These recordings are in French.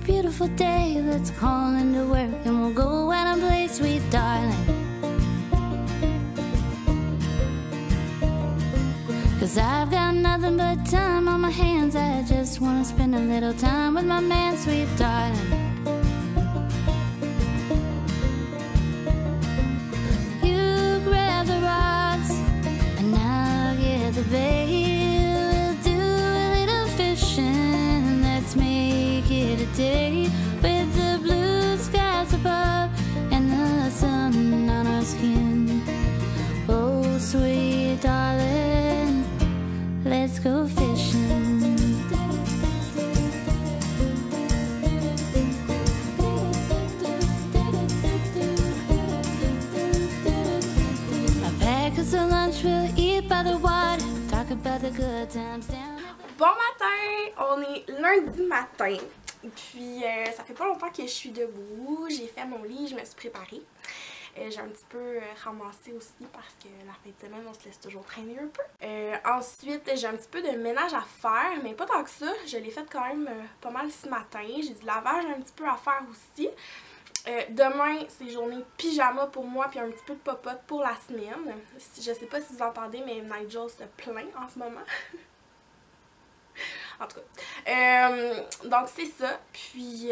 beautiful day, let's call into work and we'll go out and play, sweet darling. 'Cause I've got nothing but time on my hands, I just wanna spend a little time with my man, sweet darling. You grab the rocks and I'll get the bait. We'll do a little fishing, let's make it a day with the blue skies above and the sun on our skin. Oh, sweet darling, let's go fishing. I'll pack us a lunch, we'll eat by the water, talk about the good times down. Bon matin, on est lundi matin, puis ça fait pas longtemps que je suis debout, j'ai fait mon lit, je me suis préparée. J'ai un petit peu ramassé aussi parce que la fin de semaine on se laisse toujours traîner un peu. Ensuite j'ai un petit peu de ménage à faire, mais pas tant que ça, je l'ai fait quand même pas mal ce matin. J'ai du lavage un petit peu à faire aussi. Demain c'est journée pyjama pour moi puis un petit peu de popote pour la semaine. Je sais pas si vous entendez mais Nigel se plaint en ce moment. En tout cas, donc c'est ça, puis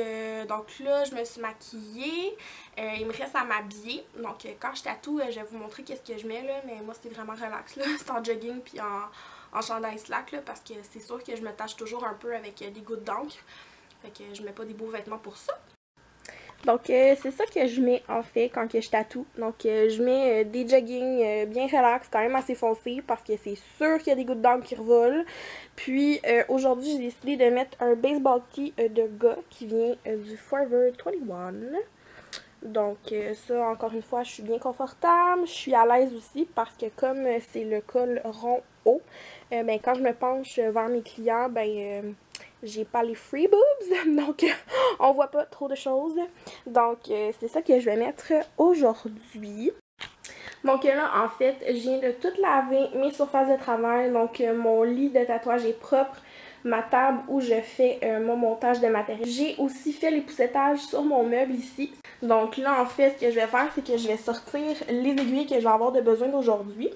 donc là je me suis maquillée, il me reste à m'habiller, donc quand je tatoue je vais vous montrer qu'est-ce que je mets là, mais moi c'est vraiment relax là, c'est en jogging puis en chandail slack là, parce que c'est sûr que je me tache toujours un peu avec des gouttes d'encre, fait que je mets pas des beaux vêtements pour ça. Donc c'est ça que je mets en fait quand que je tatoue. Donc je mets des joggings bien relax, quand même assez foncés parce que c'est sûr qu'il y a des gouttes d'encre qui revolent. Puis aujourd'hui j'ai décidé de mettre un baseball tee de gars qui vient du Forever 21. Donc ça encore une fois je suis bien confortable, je suis à l'aise aussi parce que comme c'est le col rond haut, ben quand je me penche vers mes clients, ben j'ai pas les free boobs, donc on voit pas trop de choses. Donc c'est ça que je vais mettre aujourd'hui. Donc là en fait je viens de tout laver mes surfaces de travail, donc mon lit de tatouage est propre, ma table où je fais mon montage de matériel. J'ai aussi fait les poussettages sur mon meuble ici. Donc là en fait ce que je vais faire c'est que je vais sortir les aiguilles que je vais avoir de besoin d'aujourd'hui.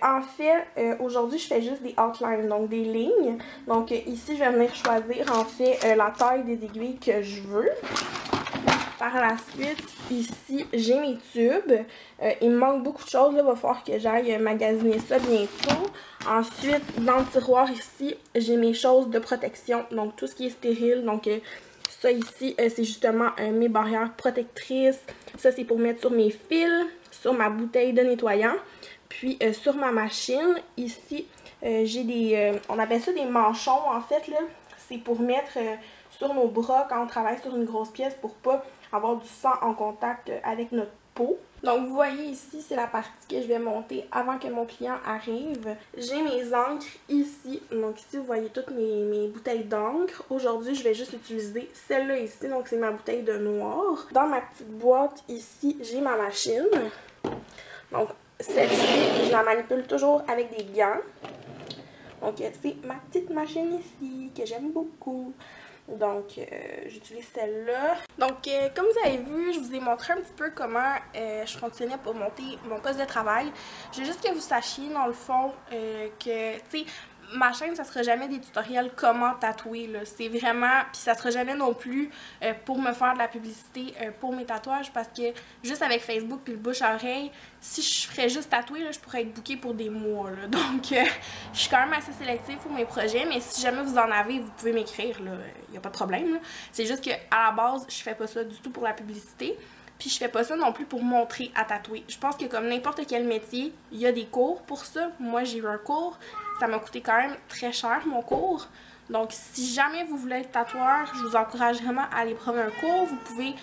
En fait aujourd'hui je fais juste des outlines, donc des lignes. Donc ici je vais venir choisir en fait la taille des aiguilles que je veux. Par la suite, ici, j'ai mes tubes. Il me manque beaucoup de choses. Il va falloir que j'aille magasiner ça bientôt. Ensuite, dans le tiroir ici, j'ai mes choses de protection. Donc, tout ce qui est stérile. Donc, ça ici, c'est justement mes barrières protectrices. Ça, c'est pour mettre sur mes fils, sur ma bouteille de nettoyant. Puis, sur ma machine, ici, j'ai des... on appelle ça des manchons, en fait, là. C'est pour mettre... sur nos bras quand on travaille sur une grosse pièce pour pas avoir du sang en contact avec notre peau. Donc vous voyez ici, c'est la partie que je vais monter avant que mon client arrive. J'ai mes encres ici. Donc ici, vous voyez toutes mes bouteilles d'encre. Aujourd'hui, je vais juste utiliser celle-là ici. Donc c'est ma bouteille de noir. Dans ma petite boîte ici, j'ai ma machine. Donc celle-ci, je la manipule toujours avec des gants. Donc c'est ma petite machine ici que j'aime beaucoup. Donc, j'utilise celle-là. Donc, comme vous avez vu, je vous ai montré un petit peu comment je fonctionnais pour monter mon poste de travail. Je veux juste que vous sachiez, dans le fond, que, tu sais, ma chaîne, ça sera jamais des tutoriels comment tatouer, là. C'est vraiment, puis ça sera jamais non plus pour me faire de la publicité pour mes tatouages, parce que juste avec Facebook puis le bouche à oreille, si je ferais juste tatouer, là, je pourrais être bookée pour des mois, là. Donc, je suis quand même assez sélective pour mes projets, mais si jamais vous en avez, vous pouvez m'écrire, là. Il n'y a pas de problème, là. C'est juste que à la base, je fais pas ça du tout pour la publicité. Puis je fais pas ça non plus pour montrer à tatouer. Je pense que comme n'importe quel métier, il y a des cours pour ça. Moi, j'ai eu un cours. Ça m'a coûté quand même très cher, mon cours. Donc, si jamais vous voulez être tatoueur, je vous encourage vraiment à aller prendre un cours. Vous pouvez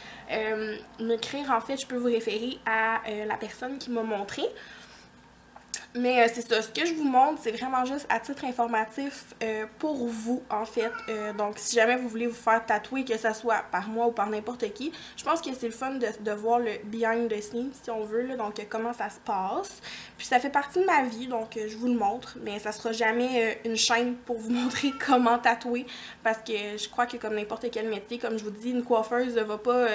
m'écrire. En fait, je peux vous référer à la personne qui m'a montré. Mais c'est ça, ce que je vous montre, c'est vraiment juste à titre informatif pour vous, en fait. Donc, si jamais vous voulez vous faire tatouer, que ce soit par moi ou par n'importe qui, je pense que c'est le fun de voir le behind the scenes, si on veut, là, donc comment ça se passe. Puis ça fait partie de ma vie, donc je vous le montre, mais ça sera jamais une chaîne pour vous montrer comment tatouer, parce que je crois que comme n'importe quel métier, comme je vous dis, une coiffeuse ne va pas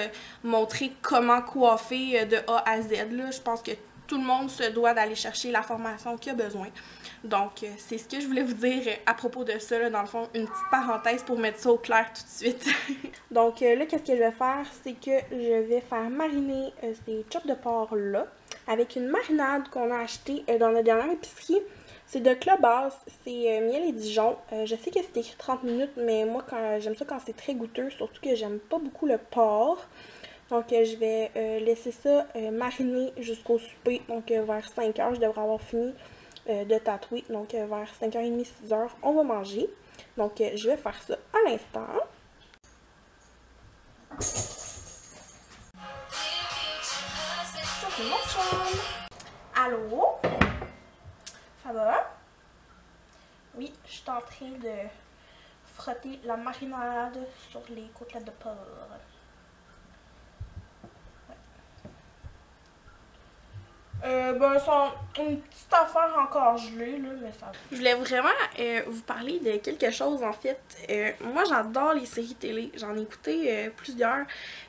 montrer comment coiffer de A à Z, là. Je pense que tout le monde se doit d'aller chercher la formation qu'il a besoin. Donc, c'est ce que je voulais vous dire à propos de ça, là, dans le fond, une petite parenthèse pour mettre ça au clair tout de suite. Donc là, qu'est-ce que je vais faire, c'est que je vais faire mariner ces chops de porc-là avec une marinade qu'on a achetée dans la dernière épicerie. C'est de Clubhouse, c'est miel et Dijon. Je sais que c'est écrit 30 minutes, mais moi, j'aime ça quand c'est très goûteux, surtout que j'aime pas beaucoup le porc. Donc, je vais laisser ça mariner jusqu'au souper. Donc, vers 5 h, je devrais avoir fini de tatouer. Donc, vers 5h30, 6 h, on va manger. Donc, je vais faire ça à l'instant. Ça, c'est mon chum. Allô? Ça va? Oui, je suis en train de frotter la marinade sur les côtelettes de porc. Ben, c'est une petite affaire encore gelée, là, mais ça... Je voulais vraiment vous parler de quelque chose, en fait. Moi, j'adore les séries télé. J'en ai écouté plusieurs.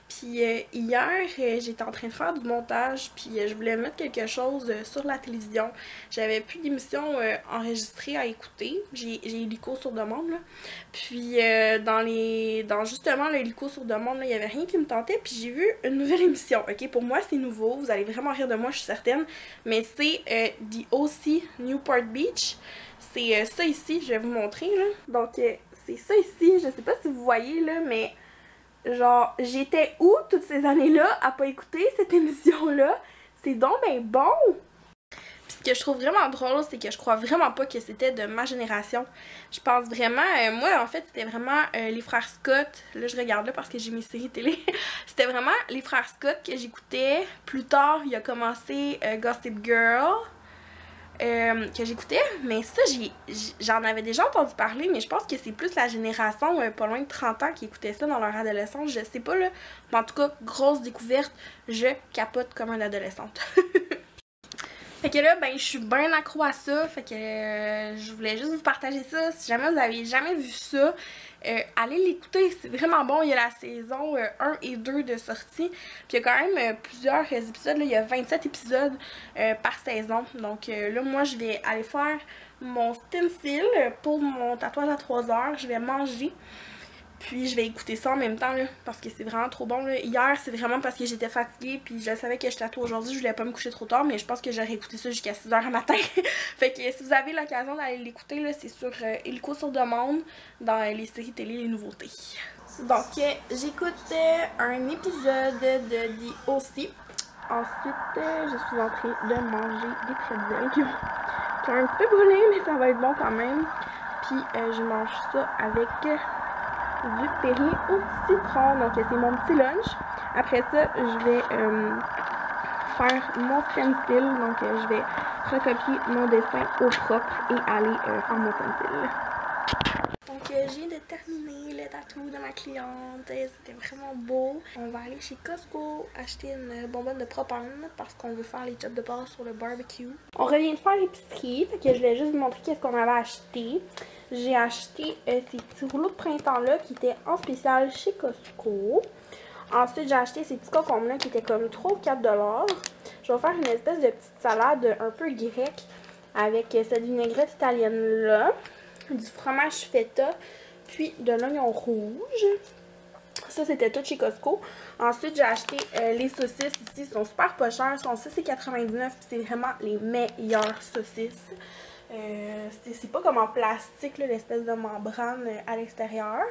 Puis hier, j'étais en train de faire du montage, puis je voulais mettre quelque chose sur la télévision. J'avais plus d'émissions enregistrées à écouter. J'ai l'hélico sur demande, là. Puis dans justement le hélico sur demande, il y avait rien qui me tentait, puis j'ai vu une nouvelle émission. Ok, pour moi, c'est nouveau. Vous allez vraiment rire de moi, je suis certaine. Mais c'est The O.C. Newport Beach. C'est ça ici, je vais vous montrer, là. Donc, c'est ça ici. Je sais pas si vous voyez, là, mais... Genre, j'étais où toutes ces années-là à pas écouter cette émission-là? C'est donc ben bon! Puis ce que je trouve vraiment drôle, c'est que je crois vraiment pas que c'était de ma génération. Je pense vraiment, moi en fait, c'était vraiment les frères Scott. Là, je regarde là parce que j'ai mes séries télé. C'était vraiment les frères Scott que j'écoutais. Plus tard, il a commencé Gossip Girl. Que j'écoutais, mais ça, j'en avais déjà entendu parler, mais je pense que c'est plus la génération pas loin de 30 ans qui écoutait ça dans leur adolescence, je sais pas là, mais en tout cas, grosse découverte, je capote comme une adolescente. Fait que là, ben, je suis bien accro à ça, fait que je voulais juste vous partager ça, si jamais vous avez jamais vu ça, allez l'écouter, c'est vraiment bon. Il y a la saison 1 et 2 de sortie. Puis il y a quand même plusieurs épisodes. Là, il y a 27 épisodes par saison. Donc là, moi, je vais aller faire mon stencil pour mon tatouage à 3 heures. Je vais manger. Puis je vais écouter ça en même temps là, parce que c'est vraiment trop bon là. Hier, c'est vraiment parce que j'étais fatiguée puis je savais que je tatoue aujourd'hui, je voulais pas me coucher trop tard, mais je pense que j'aurais écouté ça jusqu'à 6 h du matin. Fait que si vous avez l'occasion d'aller l'écouter là, c'est sur Hélico sur demande dans les séries télé, les nouveautés. Donc j'écoute un épisode de The O.C. Ensuite, je suis en train de manger des pretzels qui ont un petit peu brûlé, mais ça va être bon quand même. Puis je mange ça avec du Perrier au citron, donc c'est mon petit lunch. Après ça, je vais faire mon stencil, donc je vais recopier mon dessin au propre et aller faire mon stencil. Donc je viens de terminer le tatou de ma cliente, c'était vraiment beau. On va aller chez Costco acheter une bonbonne de propane parce qu'on veut faire les chops de porc sur le barbecue. On revient de faire l'épicerie, fait que je vais juste vous montrer qu'est-ce qu'on avait acheté. J'ai acheté ces petits rouleaux de printemps-là qui étaient en spécial chez Costco. Ensuite, j'ai acheté ces petits concombres-là qui étaient comme 3 ou 4 $. Je vais faire une espèce de petite salade un peu grecque avec cette vinaigrette italienne-là, du fromage feta, puis de l'oignon rouge. Ça, c'était tout chez Costco. Ensuite, j'ai acheté les saucisses ici. Ils sont super pas chers. Ils sont 6,99 $. C'est vraiment les meilleures saucisses. C'est pas comme en plastique, l'espèce de membrane à l'extérieur.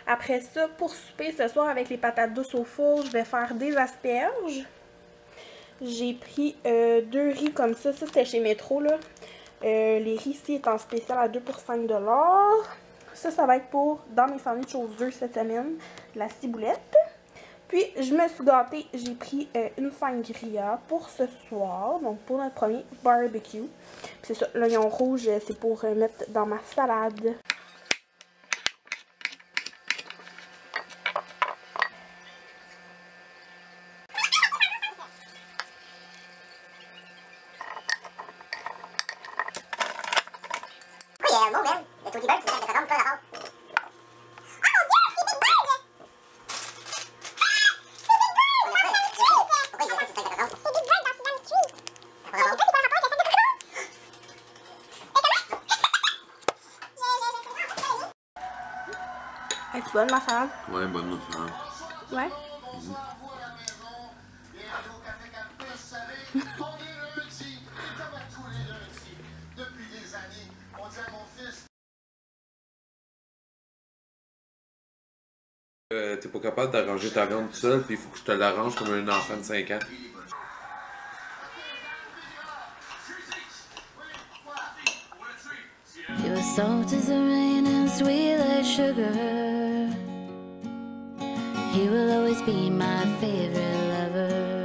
Après ça, pour souper ce soir avec les patates douces au four, je vais faire des asperges. J'ai pris 2 riz comme ça. Ça, c'était chez Métro, là. Les riz ici est en spécial à 2 pour 5 $. Ça va être pour, dans mes sandwichs aux œufs cette semaine, de la ciboulette. Puis, je me suis gâtée. J'ai pris une sangria pour ce soir. Donc, pour notre premier barbecue. C'est ça, l'oignon rouge, c'est pour mettre dans ma salade. Oui, bon, man. Le Tweety Bird, c'est ça, pas d'accord. Est-ce bonne ma salade? Ouais, bonne ma salade. Ouais. T'es pas capable d'arranger ta viande tout seul, puis il faut que je te l'arrange comme un enfant de 5 ans. You were soft as the rain and sweet like sugar. He will always be my favorite lover.